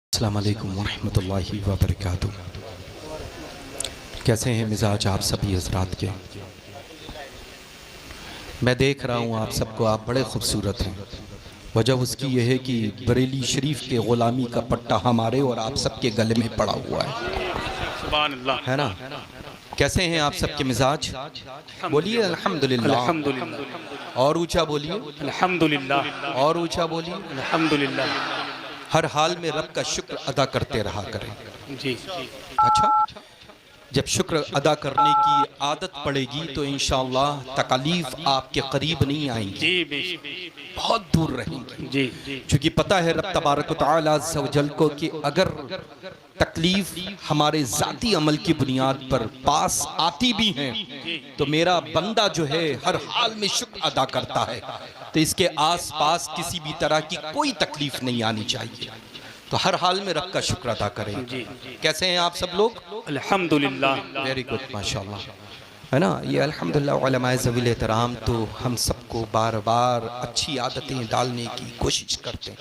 अस्सलाम वालेकुम वरहमतुल्लाहि वबरकातुह। कैसे हैं मिजाज आप सभी हजरात के। मैं देख रहा हूँ आप सबको, आप बड़े खूबसूरत हैं। वजह उसकी यह है कि बरेली शरीफ के ग़ुलामी का पट्टा हमारे और आप सबके गले में पड़ा हुआ है ना। कैसे हैं आप सबके मिजाज? बोलिए अल्हम्दुलिल्लाह। अल्हम्दुलिल्लाह। और ऊंचा बोलिए अल्हम्दुलिल्लाह। और ऊंचा बोलिए। अल्हम्दुलिल्लाह। हर हाल में रब का शुक्र अदा करते रहा करें। जी अच्छा, जब शुक्र अदा करने की आदत पड़ेगी तो इंशाअल्लाह तकलीफ आपके करीब नहीं आएंगी, जी बेशक। बहुत दूर रहेंगी। जी क्योंकि पता है रब तबारक व तआला अज़्ज़ व जल को कि अगर तकलीफ हमारे ज़ाती अमल की बुनियाद पर पास आती भी हैं तो मेरा बंदा जो है हर हाल में शुक्र अदा करता है, तो इसके आस पास किसी भी तरह की कोई तकलीफ नहीं आनी चाहिए। तो हर हाल में रब का शुक्र अदा करें। जी। कैसे हैं आप सब लोग? अल्हम्दुलिल्लाह। वेरी गुड, माशाल्लाह, है ना। ये अल्हम्दुलिल्लाह उलमाए ज़वील एहतराम तो हम सबको बार बार अच्छी आदतें डालने की कोशिश करते हैं,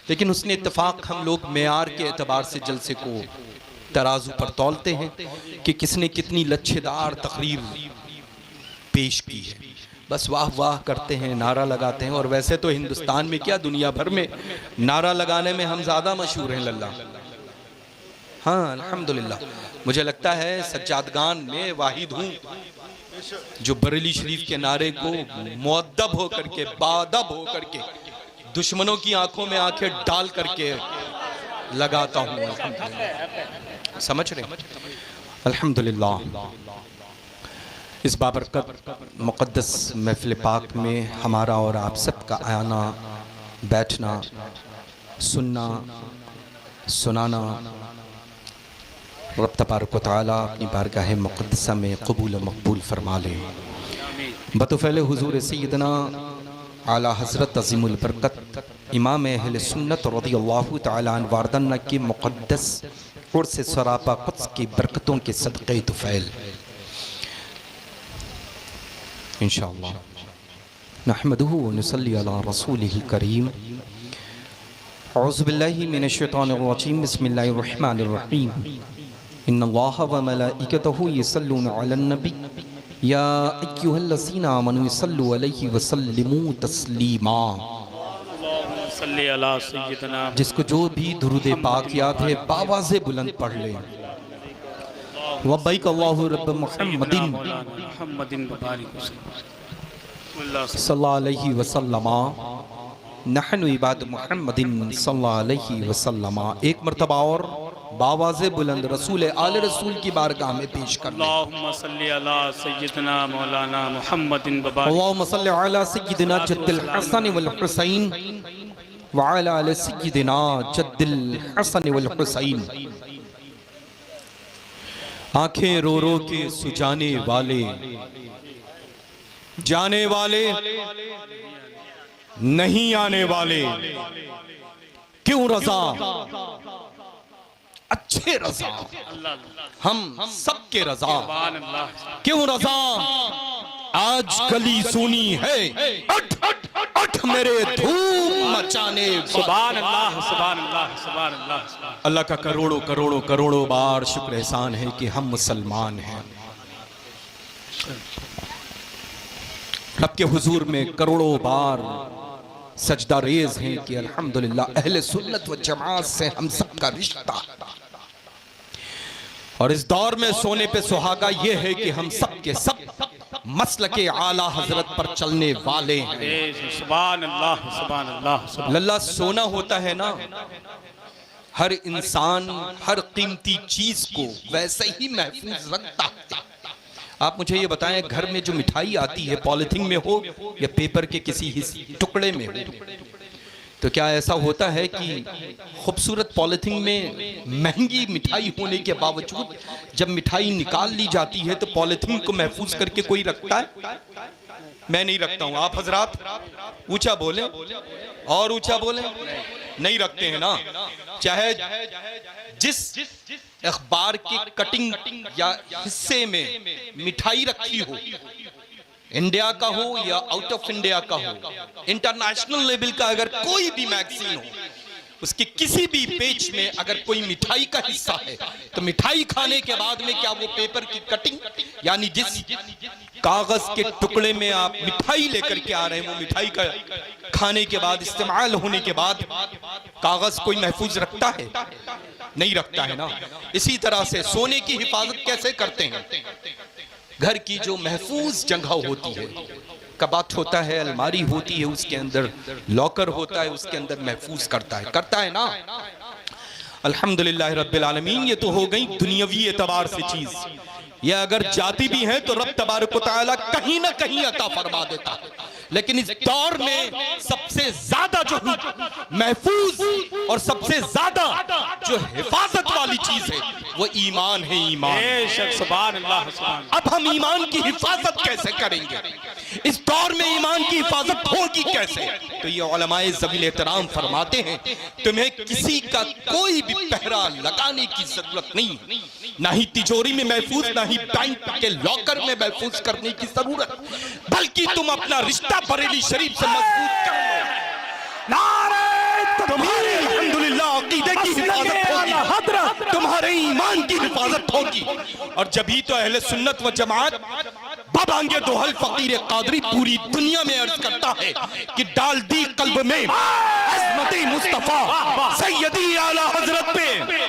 लेकिन उसने इत्तेफाक हम लोग मेयार के एतबार से जलसे को तराजू पर तौलते हैं कि किसने कितनी लच्छेदार तकरीर पेश की है। बस वाह वाह करते हैं, नारा लगाते हैं। और वैसे तो हिंदुस्तान में क्या दुनिया भर में नारा लगाने में हम ज़्यादा मशहूर हैं लल्ला। हाँ अल्हम्दुलिल्लाह, मुझे लगता है सज्जादगान में वाहिद हूँ जो बरेली शरीफ के नारे को मुअद्दब होकर के, बादब होकर के, दुश्मनों की आंखों में आंखें डाल करके लगाता हूँ। समझ रहे? अल्हम्दुलिल्लाह, इस बाबरकत मुक़द्दस महफ़िल पाक में हमारा और आप सबका आना, बैठना, सुनना, सुनाना रब तबारक व तआला अपनी बारगाह मुक़द्दसा में कबूल व मकबूल फरमा ले। बतौफ़ैल हुज़ूर सैयदना आला हज़रत अज़ीमुल बरकत इमाम अहले सुन्नत रज़ियल्लाहु तआला अन्हु वारदन के मुक़द्दस उर्स सरापा क़ुद्स की बरकतों के सदक़े तुफ़ैल इंशाअल्लाह नहमदुहु व नुसल्ली अला रसूलिहिल करीम। औज़ु बिल्लाहि मिनश शैतानिर रजीम, बिस्मिल्लाहिर रहमानिर रहीम। इन्नल्लाहा व मलाइकतहु यसल्लूना अलन नबी या अय्युहल्लज़ीना आमनू सल्लु अलैहि व सल्लिमू तस्लीमा। सल्ली अला सय्यदना। जिसको जो भी दुरूद पाक याद है बावाज़े बुलंद पढ़ ले। वब्बैक अल्लाहु रब्ब मुहम्मदिन मुहम्मदिन मुबारिक सल्लल्लाहु अलैहि वसल्लम नहनु इबाद मुहम्मदिन सल्लल्लाहु अलैहि वसल्लम। एक मरतबा और बावाज़े बुलंद रसूल आले रसूल की बारगाह में पेश कर ले। अल्लाहुम्मा सल्ली अला सय्यदना मौलाना मुहम्मदिन मुबारिक। अल्लाहुम्मा सल्ली अला सय्यदिना जद्दिल हसन वल हुसैन व अला आलि सय्यदिना जद्दिल हसन वल हुसैन। आंखें रो रो के सुजाने वाले, जाने वाले नहीं आने वाले, क्यों रजा अच्छे रजा, हम सबके रजा, क्यों रजा आज गली सुनी है, अठ अठ मेरे धूम मचाने। सुभान अल्लाह, सुभान अल्लाह, सुभान अल्लाह। अल्लाह का करोड़ों करोड़ों करोड़ों बार शुक्र एहसान है कि हम मुसलमान हैं। रब के हुजूर में करोड़ों बार सजदा रेज हैं कि अल्हम्दुलिल्लाह अहले सुन्नत व जमात से हम सबका रिश्ता। और इस दौर में सोने पे सुहागा ये है कि हम सब के सब मसलके आला हजरत पर चलने वाले हैं। सुभान अल्लाह, सुभान अल्लाह। लल्ला सोना होता है ना, हर इंसान हर कीमती चीज को वैसे ही महफूज रखता है। आप मुझे ये बताएं, घर में जो मिठाई आती है पॉलिथीन में हो या पेपर के किसी टुकड़े में हो, तो क्या ऐसा होता है कि खूबसूरत पॉलिथीन में महंगी मिठाई होने के बावजूद जब मिठाई निकाल ली जाती है तो पॉलिथीन को महफूज करके कोई रखता है? मैं नहीं रखता हूं। आप हजरात ऊंचा बोले और ऊंचा बोले, नहीं रखते हैं ना। चाहे जिस अखबार की कटिंग या हिस्से में मिठाई रखी हो, इंडिया का हो या आउट ऑफ इंडिया का हो, इंटरनेशनल लेवल का अगर कोई भी मैगजीन हो, उसके किसी भी पेज में अगर कोई मिठाई का हिस्सा है तो मिठाई खाने के बाद में क्या वो पेपर की कटिंग, यानी जिस कागज के टुकड़े में आप मिठाई लेकर के आ रहे हैं वो मिठाई का खाने के बाद, इस्तेमाल होने के बाद कागज कोई महफूज रखता है? नहीं रखता है ना। इसी तरह से सोने की हिफाजत कैसे करते हैं? घर की जो महफूज जगह होती है, कबाट होता है, अलमारी होती है, उसके अंदर लॉकर होता है, उसके अंदर महफूज करता है ना। अल्हम्दुलिल्लाह रब्बिल आलमीन। ये तो हो गई दुनियावी एतबार से चीज। ये अगर जाती भी है तो रब तबारक व तआला कहीं ना कहीं अता फरमा देता है। लेकिन इस दौर में सबसे ज्यादा जो महफूज और सबसे ज्यादा जो हिफाजत वाली चीज है वो ईमान है। ईमान। अब हम ईमान की हिफाजत कैसे करेंगे? इस दौर में ईमान की हिफाजत होगी कैसे? तो ये उलमाए ज़वील एहतराम फरमाते हैं तुम्हें किसी का कोई भी पहरा लगाने की जरूरत नहीं, ना ही तिजोरी में महफूज, ना ही बैंक के लॉकर में महफूज करने की जरूरत, बल्कि तुम अपना रिश्ता बरेली शरीफ से मजबूत कर लो। तुम्हारे अल्हम्दुलिल्लाह अकीदे की हिफाजत होगी, तुम्हारे ईमान की हिफाजत होगी। और जभी तो अहले सुन्नत व जमात बाबांगे दोहल फकीर कादरी पूरी दुनिया में अर्ज करता है कि डाल दी कल्ब में अज़मत मुस्तफा सैयदी आला हजरत पे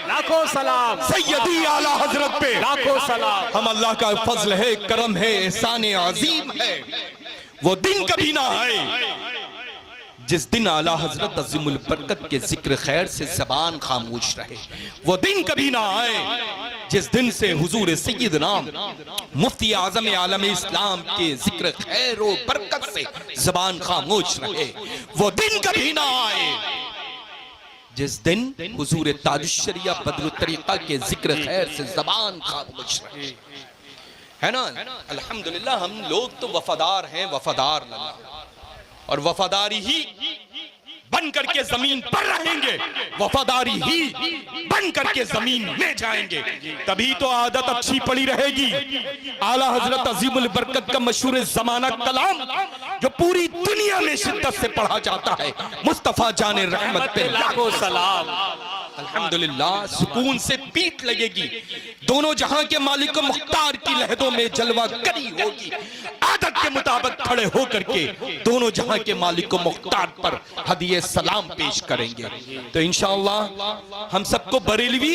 लाखों सलाम, सैयदी आला हजरत पे लाखों सलाम। हम अल्लाह का फजल है, करम है, एहसान अजीम है। वो दिन कभी ना आए जिस दिन आला हजरत अज़ीमुल बरकत के जिक्र खैर से ज़बान खामोश रहे। वो दिन कभी ना आए जिस दिन से हुजूर सैयदना मुफ्ती आज़म आलम इस्लाम के जिक्र खैर और बरकत से ज़बान खामोश रहे। वो दिन कभी ना आए जिस दिन हुजूर ताजुश शरिया बदरुत तरीक़ा के जिक्र खैर से ज़बान खामोश रहे। है ना। अल्हम्दुलिल्लाह हम लोग तो वफादार हैं, वफादार अल्लाह, और वफादारी ही बन करके जमीन पर रहेंगे, वफादारी ही बन करके जमीन में जाएंगे। तभी तो आदत अच्छी पड़ी रहेगी। आला हजरत अज़ीमुल बरकत का मशहूर जमाना कलाम जो पूरी दुनिया में शिद्दत से पढ़ा जाता है, मुस्तफा जाने रहमत पे लाखों सलाम। अल्हम्दुलिल्लाह सुकून से पीठ लगेगी। दोनों जहां के मालिक मुख्तार की लहदों में जलवा करी होगी। आदत के मुताबिक खड़े होकर के दोनों जहां के मालिक मुख्तार पर हदिये सलाम पेश करेंगे। तो इंशाअल्लाह हम सबको बरेलवी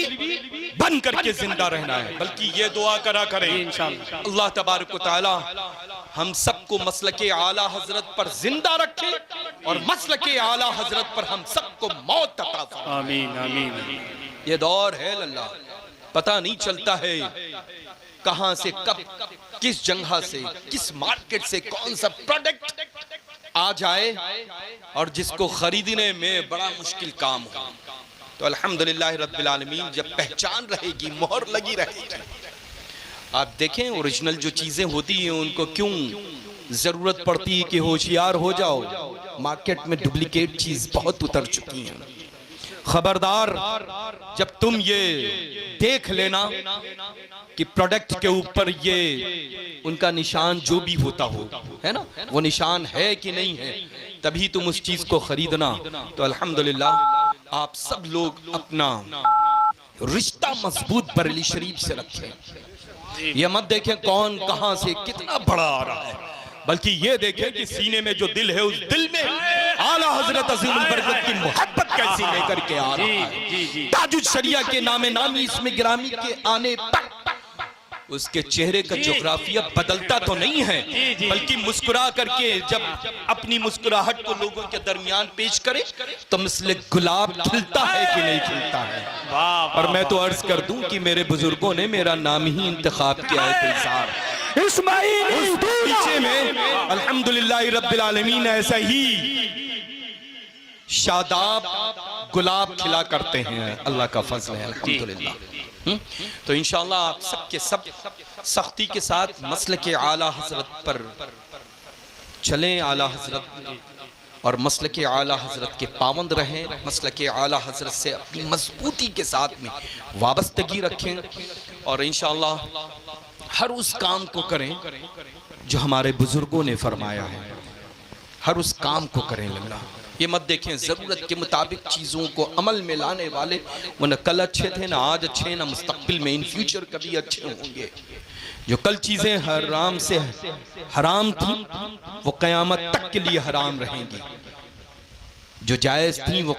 बन करके जिंदा रहना है। बल्कि ये दुआ करा करें इंशाअल्लाह अल्लाह तबारक व तआला हम सबको मसलके आला हजरत पर जिंदा रखे और मसलके आला हजरत पर हम सबको मौत अता फरमाए। आमीन आमीन। ये दौर है अल्लाह, पता नहीं चलता है कहां से कब किस जगह से किस मार्केट से कौन सा प्रोडक्ट आ जाए और जिसको खरीदने में बड़ा मुश्किल काम हो। तो अल्हम्दुलिल्लाह रब्बिल आलमीन जब पहचान रहेगी, मोहर लगी रहेगी। आप देखें ओरिजिनल जो चीजें होती हैं उनको क्यों जरूरत पड़ती है कि होशियार हो जाओ। मार्केट में डुप्लीकेट चीज बहुत उतर चुकी हैं। खबरदार जब तुम ये देख लेना कि प्रोडक्ट के ऊपर ये उनका निशान जो भी होता हो, है ना, वो निशान है कि नहीं है, तभी तुम उस चीज को खरीदना। तो अल्हम्दुलिल्लाह आप सब लोग अपना रिश्ता मजबूत बरेली शरीफ से रखें। ये मत देखें कौन कहां से कितना बड़ा आ रहा है, बल्कि ये देखें कि सीने में जो दिल है उस दिल में आला हजरत अज़ीमुल बरकत की मोहब्बत कैसी लेकर के आ रहा है। ताजुद शरिया के नामे नामी इसमें गिरामी के आने तक उसके चेहरे का जोग्राफिया बदलता तो नहीं है, बल्कि मुस्कुरा करके जब अपनी मुस्कुराहट को लोगों के दरमियान पेश करे तो मिसले गुलाब खिलता है कि नहीं खिलता है। और मैं तो अर्ज कर दूं कि मेरे बुजुर्गों ने मेरा नाम ही इंतखाब किया है गुलजार इस्माइल। पीछे में अल्हम्दुलिल्लाह रब्बिल आलमीन ऐसा ही शादाब गुलाब खिला करते हैं। अल्लाह का फजल है अल्हम्दुलिल्लाह। तो इंशाअल्लाह आप सब के सब सख्ती के साथ मसलके आला हजरत पर चलें, आला हजरत और मसलके आला हजरत के पाबंद रहें, मसलके आला हजरत से अपनी मजबूती के साथ में वाबस्तगी रखें और इंशाअल्लाह हर उस काम को करें जो हमारे बुजुर्गों ने फरमाया है। हर उस काम को करें अल्लाह। ये मत देखें ज़रूरत के मुताबिक चीज़ों को अमल में लाने वाले वो न कल अच्छे थे, ना आज अच्छे, ना मुस्तकबिल में इन फ्यूचर कभी अच्छे होंगे। जो कल चीज़ें हराम से हराम थी वो क़यामत तक के लिए हराम रहेंगी, जो जायज़ थी वो